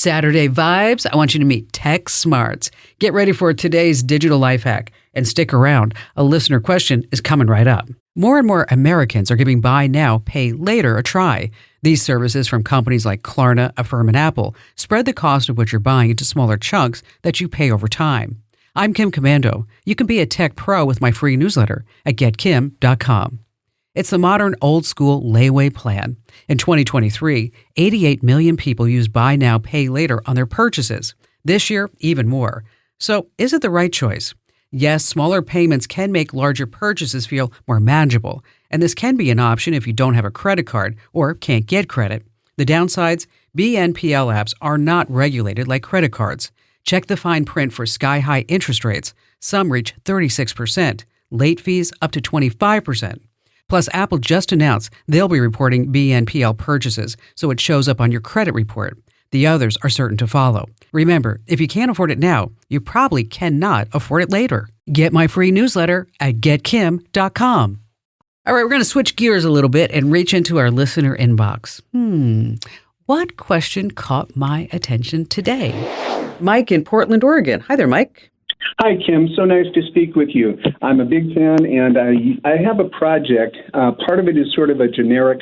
Saturday vibes, I want you to meet Tech Smarts. Get ready for today's digital life hack and stick around. A listener question is coming right up. More and more Americans are giving buy now, pay later a try. These services from companies like Klarna, Affirm, and Apple spread the cost of what you're buying into smaller chunks that you pay over time. I'm Kim Commando. You can be a tech pro with my free newsletter at getkim.com. It's the modern old-school layaway plan. In 2023, 88 million people use buy now, pay later on their purchases. This year, even more. So, is it the right choice? Yes, smaller payments can make larger purchases feel more manageable, and this can be an option if you don't have a credit card or can't get credit. The downsides? BNPL apps are not regulated like credit cards. Check the fine print for sky-high interest rates. Some reach 36%, late fees up to 25%. Plus, Apple just announced they'll be reporting BNPL purchases, so it shows up on your credit report. The others are certain to follow. Remember, if you can't afford it now, you probably cannot afford it later. Get my free newsletter at getkim.com. All right, we're going to switch gears a little bit and reach into our listener inbox. What question caught my attention today? Mike in Portland, Oregon. Hi there, Mike. Hi, Kim. So nice to speak with you. I'm a big fan, and I have a project. Part of it is sort of a generic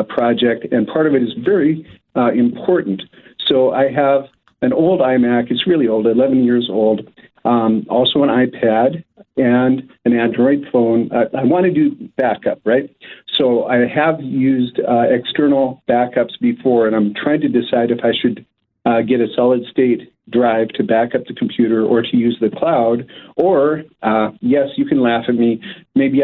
project, and part of it is very important. So I have an old iMac. It's really old, 11 years old. Also an iPad and an Android phone. I want to do backup, right? So I have used external backups before, and I'm trying to decide if I should get a solid-state drive to back up the computer or to use the cloud, or, yes, you can laugh at me, maybe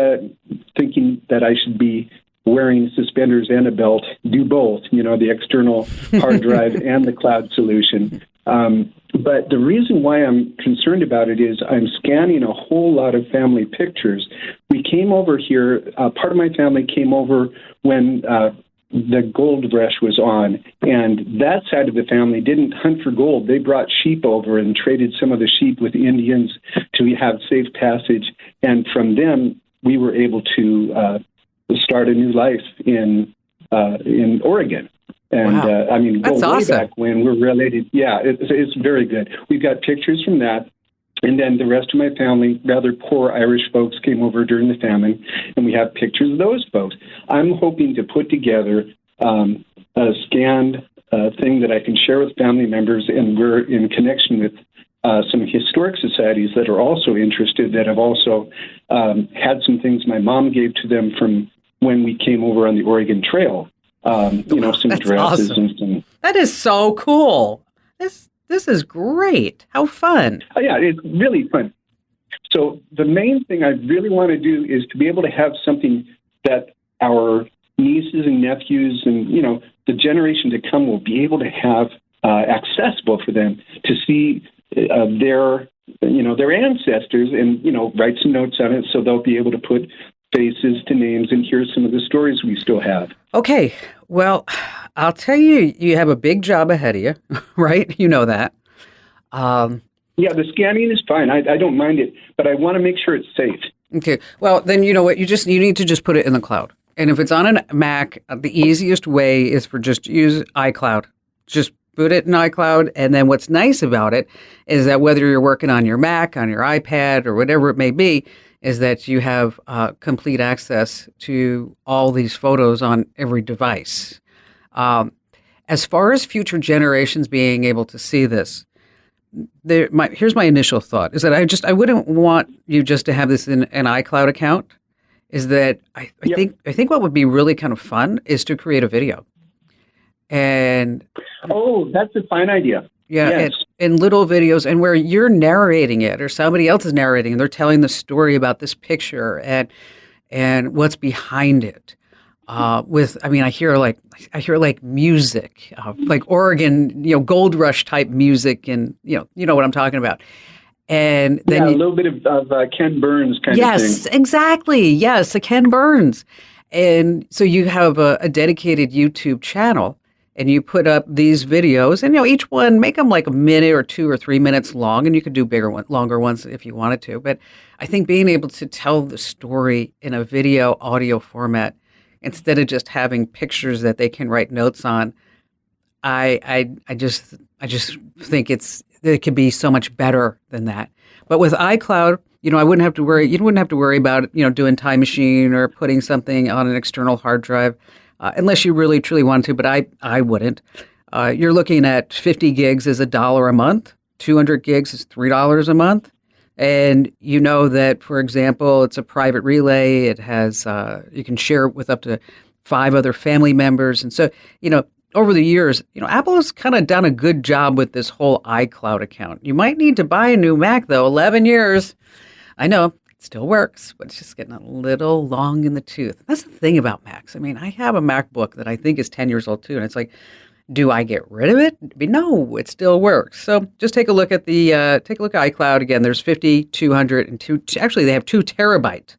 thinking that I should be wearing suspenders and a belt, do both, the external hard drive and the cloud solution. But the reason why I'm concerned about it is I'm scanning a whole lot of family pictures. We came over here, part of my family came over when the gold rush was on, and that side of the family didn't hunt for gold. They brought sheep over and traded some of the sheep with Indians to have safe passage, and from them we were able to start a new life in Oregon. And wow. Go That's way awesome. back when we're related. Yeah, it's very good. We've got pictures from that. And then the rest of my family, rather poor Irish folks, came over during the famine, and we have pictures of those folks. I'm hoping to put together a scanned thing that I can share with family members, and we're in connection with some historic societies that are also interested, that have also had some things my mom gave to them from when we came over on the Oregon Trail. Some dresses awesome. and some. That is so cool. This is great. How fun. Oh, yeah, it's really fun. So the main thing I really want to do is to be able to have something that our nieces and nephews and, the generation to come will be able to have accessible for them to see their ancestors and, write some notes on it so they'll be able to put faces to names and hear some of the stories we still have. Okay. Well, I'll tell you, you have a big job ahead of you, right? You know that. Yeah, the scanning is fine. I don't mind it, but I want to make sure it's safe. Okay. Well, then you know what? You need to just put it in the cloud. And if it's on a Mac, the easiest way is for just use iCloud. Just put it in iCloud. And then what's nice about it is that whether you're working on your Mac, on your iPad, or whatever it may be, is that you have complete access to all these photos on every device. As far as future generations being able to see this, here's my initial thought, is that I wouldn't want you just to have this in an iCloud account. Is that I think what would be really kind of fun is to create a video. And that's a fine idea. Yeah, yes. and little videos, and where you're narrating it or somebody else is narrating, and they're telling the story about this picture and what's behind it. I hear like music, like Oregon, gold rush type music, and you know what I'm talking about. And then a little bit of Ken Burns kind of thing. Yes, exactly. Yes, a Ken Burns. And so you have a dedicated YouTube channel. And you put up these videos, and each one, make them like a minute or 2 or 3 minutes long, and you could do longer ones if you wanted to. But I think being able to tell the story in a video, audio format, instead of just having pictures that they can write notes on, I just think it could be so much better than that. But with iCloud, I wouldn't have to worry. You wouldn't have to worry about, doing Time Machine or putting something on an external hard drive, unless you really truly want to. But I wouldn't. You're looking at 50 gigs is $1 a month. 200 gigs is $3 a month. And you know that, for example, it's a private relay. It has you can share it with up to 5 other family members. And so, over the years, Apple has kind of done a good job with this whole iCloud account. You might need to buy a new Mac, though. 11 years. I know it still works, but it's just getting a little long in the tooth. That's the thing about Macs. I mean, I have a MacBook that I think is 10 years old, too. And it's like, do I get rid of it? No, it still works. So just take a look at iCloud. Again, there's 50, 200, and actually they have 2 terabyte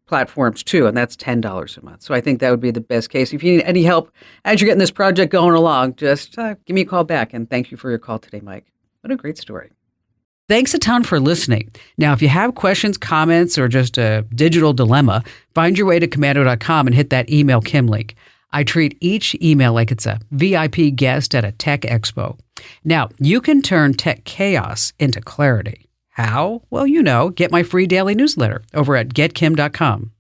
platforms too, and that's $10 a month. So I think that would be the best case. If you need any help as you're getting this project going along, just give me a call back. And thank you for your call today, Mike. What a great story. Thanks a ton for listening. Now, if you have questions, comments, or just a digital dilemma, find your way to Komando.com and hit that email Kim link. I treat each email like it's a VIP guest at a tech expo. Now, you can turn tech chaos into clarity. How? Well, get my free daily newsletter over at getkim.com.